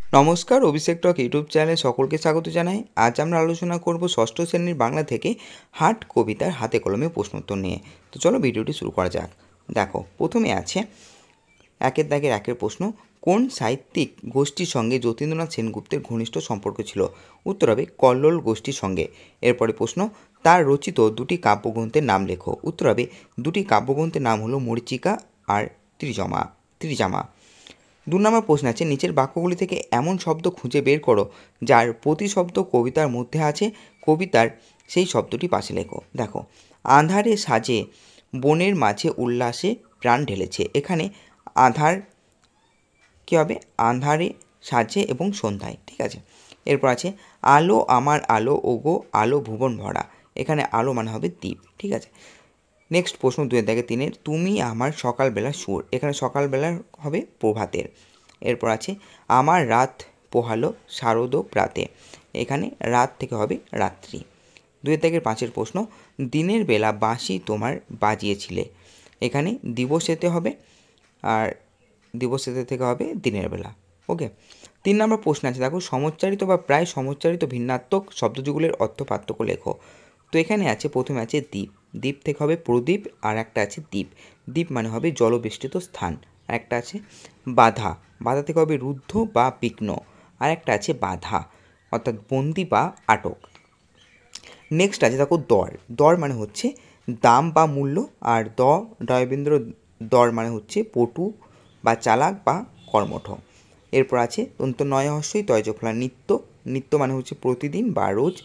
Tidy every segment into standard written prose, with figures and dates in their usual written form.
নমস্কার, অভিষেক টক ইউটিউব চ্যানেলে সকলকে স্বাগত জানাই। আজ আমরা আলোচনা করব ষষ্ঠ শ্রেণীর বাংলা থেকে হাট কবিতার হাতে কলমে প্রশ্নোত্তর নিয়ে। তো চলো ভিডিওটি শুরু করা যাক। দেখো, প্রথমে আছে একের দাগের একের প্রশ্ন, কোন সাহিত্যিক গোষ্ঠীর সঙ্গে যতীন্দ্রনাথ সেনগুপ্তের ঘনিষ্ঠ সম্পর্ক ছিল? উত্তর হবে কল্লোল গোষ্ঠীর সঙ্গে। এরপরে প্রশ্ন, তার রচিত দুটি কাব্যগ্রন্থের নাম লেখো। উত্তর হবে দুটি কাব্যগ্রন্থের নাম হলো মরীচিকা আর ত্রিজামা। 2 নম্বর প্রশ্ন আছে, নিচের বাক্যগুলি থেকে এমন শব্দ খুঁজে বের করো যার প্রতি শব্দ কবিতার মধ্যে আছে, কবিতার সেই শব্দটি পাশে লেখো। দেখো, আঁধারে সাজে বনের মাঝে উল্লাসে প্রাণ ঢেলেছে। এখানে আধার কী হবে? আঁধারে সাজে এবং সন্ধ্যায়, ঠিক আছে। এরপর আছে আলো আমার আলো ওগো আলো ভুবন ভরা। এখানে আলো মানে হবে দ্বীপ, ঠিক আছে। নেক্সট প্রশ্ন 2 থেকে 3, তুমি আমার সকালবেলার সুর। এখানে সকালবেলার হবে প্রভাতের। এরপর আছে আমার রাত পোহালো শারদ প্রাতে। এখানে রাত থেকে হবে রাত্রি। 2 থেকে 5 প্রশ্ন, দিনের বেলা বাঁশি তোমার বাজিয়েছিলে। এখানে দিবসেতে হবে, আর দিবসেতে থেকে হবে দিনের বেলা। ওকে। 3 নম্বর প্রশ্ন আছে, দেখো, সমচ্চারিত বা প্রায় সমচ্চারিত ভিন্নাত্মক শব্দযুগলের অর্থ পার্থক্য লেখো। তো এখানে আছে, প্রথমে আছে দ্বীপ, দ্বীপ থেকে হবে প্রদীপ, আর একটা আছে দ্বীপ, দ্বীপ মানে হবে জলবেষ্টিত স্থান। আর একটা আছে বাধা, বাধা থেকে হবে রুদ্ধ বা বিঘ্ন। আর একটা আছে বাধা অর্থাৎ বন্দি বা আটক। নেক্সট আছে, দেখো, দর, দর মানে হচ্ছে দাম বা মূল্য, আর ডয়বেন্দ্র দর মানে হচ্ছে পটু বা চালাক বা কর্মঠ। এরপর আছে দন্ত নয় হস্যই তয়জফলা নিত্য, নিত্য মানে হচ্ছে প্রতিদিন বা রোজ।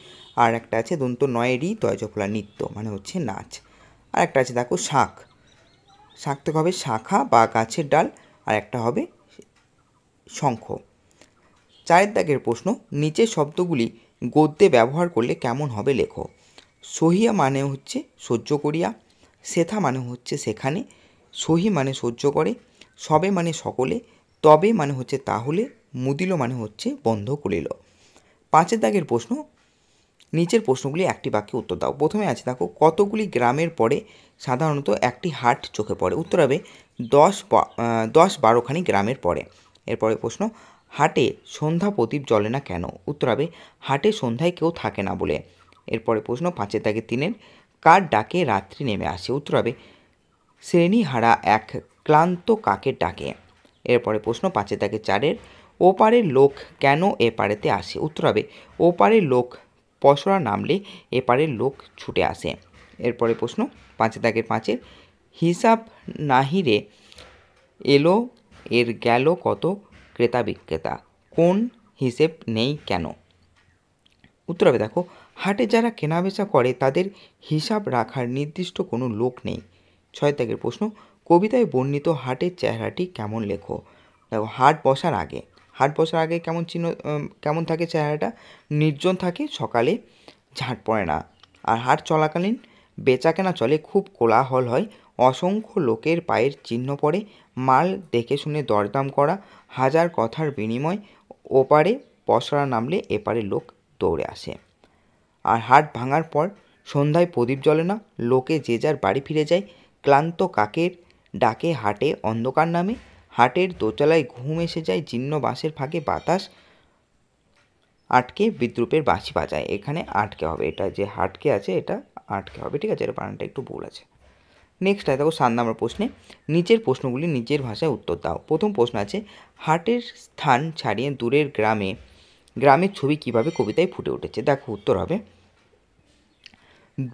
আর একটা আছে দন্ত নয়েরই তয়জফলা নিত্য মানে হচ্ছে নাচ। আর একটা আছে, দেখো, শাখ, শাখ থেকে হবে শাখা বা গাছের ডাল। আর একটা হবে শঙ্খ। 4 দাগের প্রশ্ন, নিচের শব্দগুলি গদ্যে ব্যবহার করলে কেমন হবে লেখো। সহিয়া মানে হচ্ছে সহ্য করিয়া, সেথা মানে হচ্ছে সেখানে, সহি মানে সহ্য করে, সবে মানে সকলে, তবে মানে হচ্ছে তাহলে, মুদিল মানে হচ্ছে বন্ধ করিল। 5 দাগের প্রশ্ন, নিচের প্রশ্নগুলি একটি বাক্যে উত্তর দাও। প্রথমে আছে, দেখো, কতগুলি গ্রামের পরে সাধারণত একটি হাট চোখে পড়ে। উত্তর হবে 10-12খানি গ্রামের পরে। এরপরে প্রশ্ন, হাটে সন্ধ্যা প্রদীপ জ্বলে না কেন? উত্তর হবে হাটে সন্ধ্যায় কেউ থাকে না বলে। এরপরে প্রশ্ন 5 দাগের 3, কার ডাকে রাত্রি নেমে আসে? উত্তর হবে শ্রেণীহারা এক ক্লান্ত কাকের ডাকে। এরপরে প্রশ্ন 5 দাগের 4, ওপারের লোক কেন এপারেতে আসে? উত্তর হবে ওপারের লোক পসরা নামলে এপারের লোক ছুটে আসে। এরপরে প্রশ্ন 5 দাগের 5, হিসাব নাহিরে এলো এর গেল কত ক্রেতা বিক্রেতা, কোন হিসেব নেই কেন? উত্তর হবে, দেখো, হাটে যারা কেনাবেচা করে তাদের হিসাব রাখার নির্দিষ্ট কোনো লোক নেই। 6 দাগের প্রশ্ন, কবিতায় বর্ণিত হাটের চেহারাটি কেমন লেখো। দেখো, হাট বসার আগে কেমন থাকে চেহারাটা? নির্জন থাকে, সকালে ঝাঁট পড়ে না। আর হাট চলাকালীন বেচাকেনা চলে, খুব কোলাহল হয়, অসংখ্য লোকের পায়ের চিহ্ন পড়ে, মাল দেখে শুনে দরদাম করা, হাজার কথার বিনিময়, ওপারে পসরা নামলে এপারে লোক দৌড়ে আসে। আর হাট ভাঙার পর সন্ধ্যায় প্রদীপ জ্বলে না, লোকে যে যার বাড়ি ফিরে যায়, ক্লান্ত কাকের ডাকে হাটে অন্ধকার নামে, হাটের দোতলায় ঘুম এসে যায়, জীর্ণ বাঁশের ফাঁকে বাতাস আটকে বিদ্রুপের বাঁশি বাজায়। এখানে আটকে হবে, এটা যে হাটকে আছে এটা আটকে হবে, ঠিক আছে। এটা বানানটা একটু ভুল আছে। নেক্সট আছে, দেখো, 7 নম্বর প্রশ্নে নিচের প্রশ্নগুলি নিজের ভাষায় উত্তর দাও। প্রথম প্রশ্ন আছে, হাটের স্থান ছাড়িয়ে দূরের গ্রামের ছবি কিভাবে কবিতায় ফুটে উঠেছে। দেখো, উত্তর হবে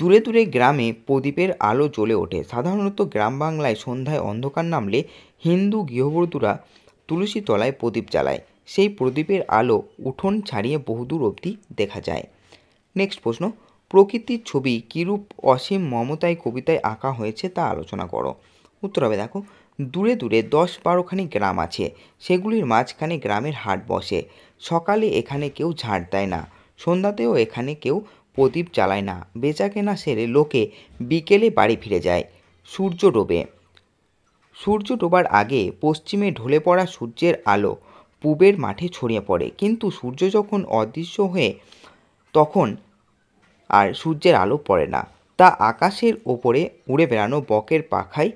দূরে দূরে গ্রামে প্রদীপের আলো জ্বলে ওঠে। সাধারণত গ্রাম বাংলায় সন্ধ্যায় অন্ধকার নামলে হিন্দু গৃহবধূরা তুলসী তলায় প্রদীপ জ্বালায়, সেই প্রদীপের আলো উঠোন ছাড়িয়ে বহুদূর অবধি দেখা যায়। নেক্সট প্রশ্ন, প্রকৃতির ছবি কীরূপ অসীম মমতায় কবিতায় আঁকা হয়েছে তা আলোচনা করো। উত্তর হবে, দেখো, দূরে দূরে 10-12খানি গ্রাম আছে, সেগুলির মাঝখানে গ্রামের হাট বসে। সকালে এখানে কেউ ঝাঁট দেয় না, সন্ধ্যাতেও এখানে কেউ প্রদীপ জ্বালায় না, বেচা কেনা সেরে লোকে বিকেলে বাড়ি ফিরে যায়। সূর্য ডোবার আগে পশ্চিমে ঢলে পড়া সূর্যের আলো পূবের মাঠে ছড়িয়ে পড়ে, কিন্তু সূর্য যখন অদৃশ্য হয়ে তখন আর সূর্যের আলো পড়ে না, তা আকাশের ওপরে উড়ে বেড়ানো বকের পাখায়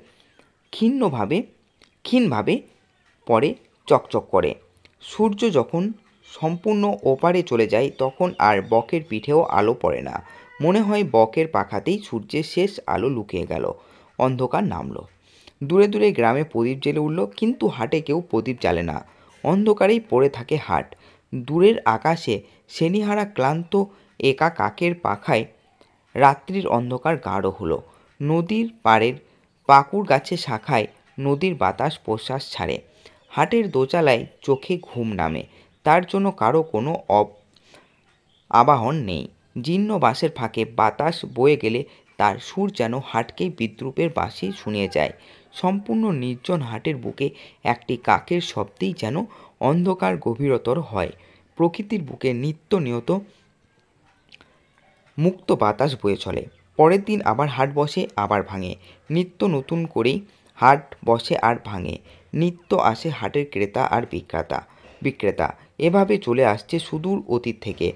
ক্ষীণভাবে পড়ে চকচক করে। সূর্য যখন সম্পূর্ণ ওপারে চলে যায় তখন আর বকের পিঠেও আলো পড়ে না, মনে হয় বকের পাখাতেই সূর্যের শেষ আলো লুকিয়ে গেল। অন্ধকার নামলো। দূরে দূরে গ্রামে প্রদীপ জ্বেলে উঠল, কিন্তু হাটে কেউ প্রদীপ জ্বালে না। অন্ধকারেই পড়ে থাকে হাট। দূরের আকাশে শেনিহারা ক্লান্ত একা কাকের পাখায় রাত্রির অন্ধকার গাঢ় হলো। নদীর পাড়ের পাকুড় গাছের শাখায় নদীর বাতাস প্রশ্বাস ছাড়ে। হাটের দোচালায় চোখে ঘুম নামে, তার জন্য কারো কোনো আবাহন নেই। জীর্ণ বাঁশের ফাঁকে বাতাস বয়ে গেলে তার সুর যেন হাটকে বিদ্রূপের বাঁশি শুনিয়ে যায়। সম্পূর্ণ নির্জন হাটের বুকে একটি কাকের শব্দেই যেন অন্ধকার গভীরতর হয়। প্রকৃতির বুকে নিত্য নিয়ত মুক্ত বাতাস বয়ে চলে। পরের দিন আবার হাট বসে, আবার ভাঙে। নিত্য নতুন করেই হাট বসে আর ভাঙে। নিত্য আসে হাটের ক্রেতা আর বিক্রেতা। এভাবে চলে আসছে সুদূর অতীত থেকে,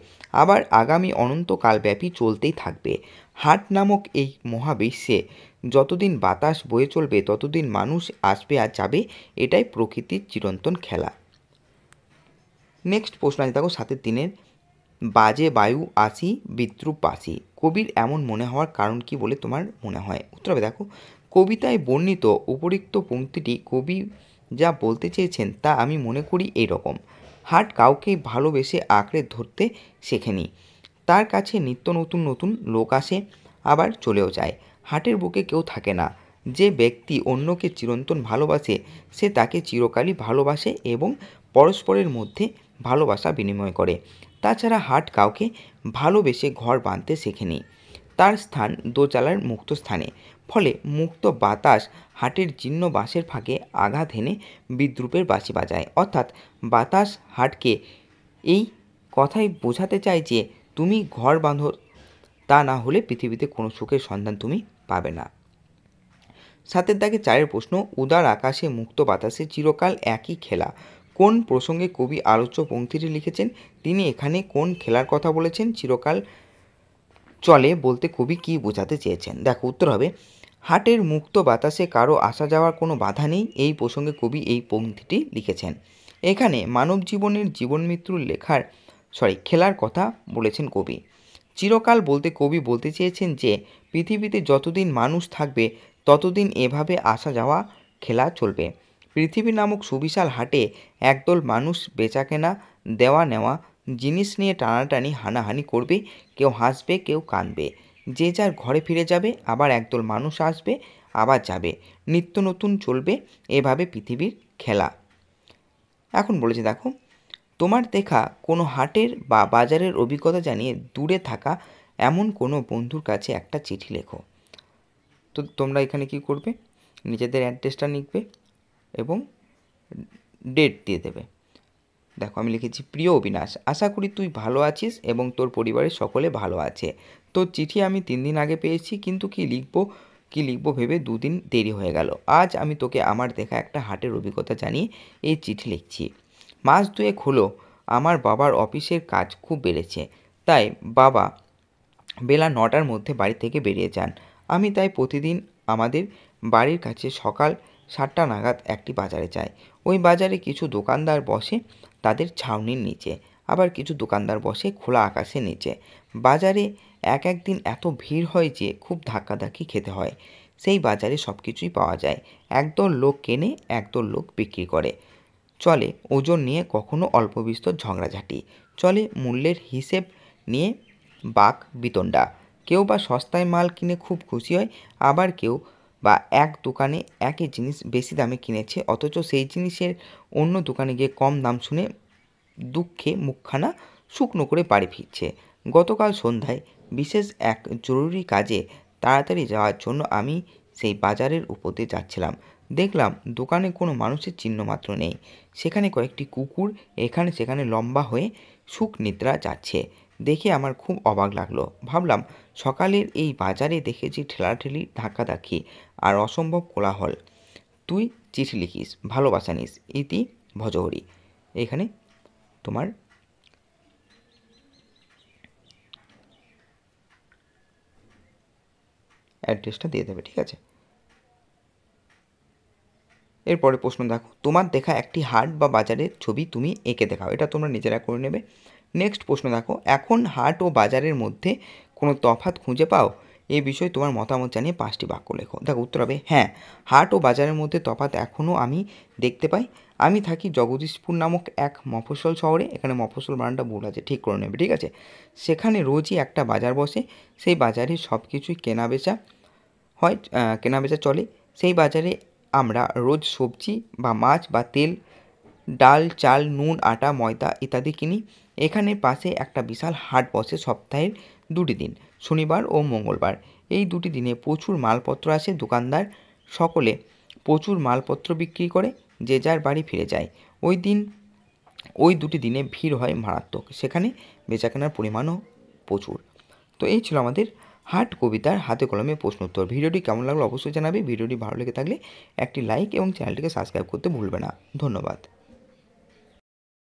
আবার আগামী অনন্তকালব্যাপী চলতেই থাকবে। হাট নামক এই মহাবিশ্বে যতদিন বাতাস বয়ে চলবে ততদিন মানুষ আসবে আর যাবে, এটাই প্রকৃতির চিরন্তন খেলা। নেক্সট প্রশ্ন আছে দেখো, 7 দিনের বাজে বায়ু আসি বিদ্রুপ বাসি, কবির এমন মনে হওয়ার কারণ কি বলে তোমার মনে হয়? উত্তর হবে দেখো, কবিতায় বর্ণিত উপরিক্ত পংক্তিটি কবি যা বলতে চেয়েছেন তা আমি মনে করি এইরকম। হাট কাউকে ভালোবেসে আঁকড়ে ধরতে শেখেনি। তার কাছে নিত্য নতুন নতুন লোক আসে, আবার চলেও যায়। হাটের বুকে কেউ থাকে না। যে ব্যক্তি অন্যকে চিরন্তন ভালোবাসে সে তাকে চিরকালই ভালোবাসে এবং পরস্পরের মধ্যে ভালোবাসা বিনিময় করে। তাছাড়া হাট কাউকে ভালোবেসে ঘর বাঁধতে শেখেনি। তার স্থান দোচালার মুক্ত স্থানে। ফলে মুক্ত বাতাস হাটের জীর্ণ বাঁশের ফাঁকে আঘাত হেনে বিদ্রূপের বাঁশি বাজায়। অর্থাৎ বাতাস হাটকে এই কথাই বোঝাতে চায় যে তুমি ঘর বাঁধো, তা না হলে পৃথিবীতে কোনো সুখের সন্ধান তুমি পাবে না। 7 দাগে 4 প্রশ্ন, উদার আকাশে মুক্ত বাতাসে চিরকাল একই খেলা, কোন প্রসঙ্গে কবি আলোচ্য পংক্তিটি লিখেছেন? তিনি এখানে কোন খেলার কথা বলেছেন? চিরকাল চলে বলতে কবি কী বোঝাতে চেয়েছেন? দেখো উত্তর হবে, হাটের মুক্ত বাতাসে কারো আসা যাওয়ার কোনো বাধা নেই, এই প্রসঙ্গে কবি এই পংক্তিটি লিখেছেন। এখানে মানব জীবনের জীবন মৃত্যুর খেলার কথা বলেছেন কবি। চিরকাল বলতে কবি বলতে চেয়েছেন যে পৃথিবীতে যতদিন মানুষ থাকবে ততদিন এভাবে আসা যাওয়া খেলা চলবে। পৃথিবী নামক সুবিশাল হাটে একদল মানুষ বেচাকেনা, দেওয়া নেওয়া, জিনিস নিয়ে টানাটানি হানাহানি করবে। কেউ হাসবে, কেউ কাঁদবে। যে যার ঘরে ফিরে যাবে, আবার একদল মানুষ আসবে, আবার যাবে। নিত্য নতুন চলবে এভাবে পৃথিবীর খেলা। এখন বলেছে দেখো, তোমার দেখা কোনো হাটের বা বাজারের অভিজ্ঞতা জানিয়ে দূরে থাকা এমন কোনো বন্ধুর কাছে একটা চিঠি লেখো। তো তোমরা এখানে কি করবে, নিজেদের অ্যাড্রেসটা লিখবে এবং ডেট দিয়ে দেবে। দেখো আমি লিখেছি, প্রিয় অবিনাশ, আশা করি তুই ভালো আছিস এবং তোর পরিবারের সকলে ভালো আছে। তোর চিঠি আমি 3 দিন আগে পেয়েছি, কিন্তু কি লিখবো ভেবে 2 দিন দেরি হয়ে গেল। আজ আমি তোকে আমার দেখা একটা হাটের অভিজ্ঞতা জানিয়ে এই চিঠি লিখছি। মাস 2 হলো আমার বাবার অফিসের কাজ খুব বেড়েছে, তাই বাবা বেলা 9টার মধ্যে বাড়ি থেকে বেরিয়ে যান। আমি তাই প্রতিদিন আমাদের বাড়ির কাছে সকাল 7টা নাগাদ একটি বাজারে যাই। ওই বাজারে কিছু দোকানদার বসে তাদের ছাউনির নিচে, আবার কিছু দোকানদার বসে খোলা আকাশের নিচে। বাজারে এক দিন এত ভিড় হয় যে খুব ধাক্কাধাক্কি খেতে হয়। সেই বাজারে সব কিছুই পাওয়া যায়। একদল লোক কেনে, একদল লোক বিক্রি করে। চলে ওজন নিয়ে কখনো অল্প বিস্তর ঝগড়াঝাঁটি, চলে মূল্যের হিসেব নিয়ে বাক বিতণ্ডা। কেউ বা সস্তায় মাল কিনে খুব খুশি হয়, আবার কেউ বা এক দোকানে একই জিনিস বেশি দামে কিনেছে অথচ সেই জিনিসের অন্য দোকানে গিয়ে কম দাম শুনে দুঃখে মুখখানা শুকনো করে বাড়ি ফিরছে। গতকাল সন্ধ্যায় বিশেষ এক জরুরি কাজে তাড়াতাড়ি যাওয়ার জন্য আমি সেই বাজারের উপর দিয়ে যাচ্ছিলাম। দেখলাম দোকানে কোনো মানুষের চিহ্নমাত্র নেই। সেখানে কয়েকটি কুকুর এখানে সেখানে লম্বা হয়ে সুখ নিদ্রা যাচ্ছে। দেখে আমার খুব অবাক লাগলো। ভাবলাম সকালের এই বাজারে দেখেছি ঠেলাঠেলি, ধাক্কাধাক্কি আর অসম্ভব কোলাহল। তুই চিঠি লিখিস, ভালোবাসা নিস, ইতি ভজহরি। এখানে তোমার অ্যাড্রেসটা দিয়ে দেবে, ঠিক আছে? এরপরে প্রশ্ন দেখো, তোমার দেখা একটি হাট বা বাজারের ছবি তুমি এঁকে দেখাও। এটা তোমরা নিজেরা করে নেবে। নেক্সট প্রশ্ন দেখো, এখন হাট ও বাজারের মধ্যে কোনো তফাৎ খুঁজে পাও? এই বিষয়ে তোমার মতামত জানিয়ে 5টি বাক্য লেখো। দেখো উত্তর হবে হ্যাঁ, হাট ও বাজারের মধ্যে তফাৎ এখনও আমি দেখতে পাই। আমি থাকি জগদীশপুর নামক এক মফস্বল শহরে। এখানে মফস্বল বানানটা ভুল আছে, ঠিক করে নেবে, ঠিক আছে। সেখানে রোজই একটা বাজার বসে। সেই বাজারে সব কিছুই কেনাবেচা হয়, কেনাবেচা চলে। সেই বাজারে আমরা রোজ সবজি বা মাছ বা তেল, ডাল, চাল, নুন, আটা, ময়দা ইত্যাদি কিনি। এখানে পাশে একটা বিশাল হাট বসে সপ্তাহের 2টি দিন, শনিবার ও মঙ্গলবার। এই 2টি দিনে প্রচুর মালপত্র আসে। দোকানদার সকলে প্রচুর মালপত্র বিক্রি করে যে যার বাড়ি ফিরে যায়। ওই 2টি দিনে ভিড় হয় মারাত্মক। সেখানে বেচাকেনার পরিমাণও প্রচুর। তো এই ছিল আমাদের হাট কবিতার হাতে কলমে প্রশ্ন উত্তর। ভিডিওটি কেমন লাগলো অবশ্যই জানাবে। ভিডিওটি ভালো লেগে থাকলে একটি লাইক এবং চ্যানেলটিকে সাবস্ক্রাইব করতে ভুলবে না। ধন্যবাদ।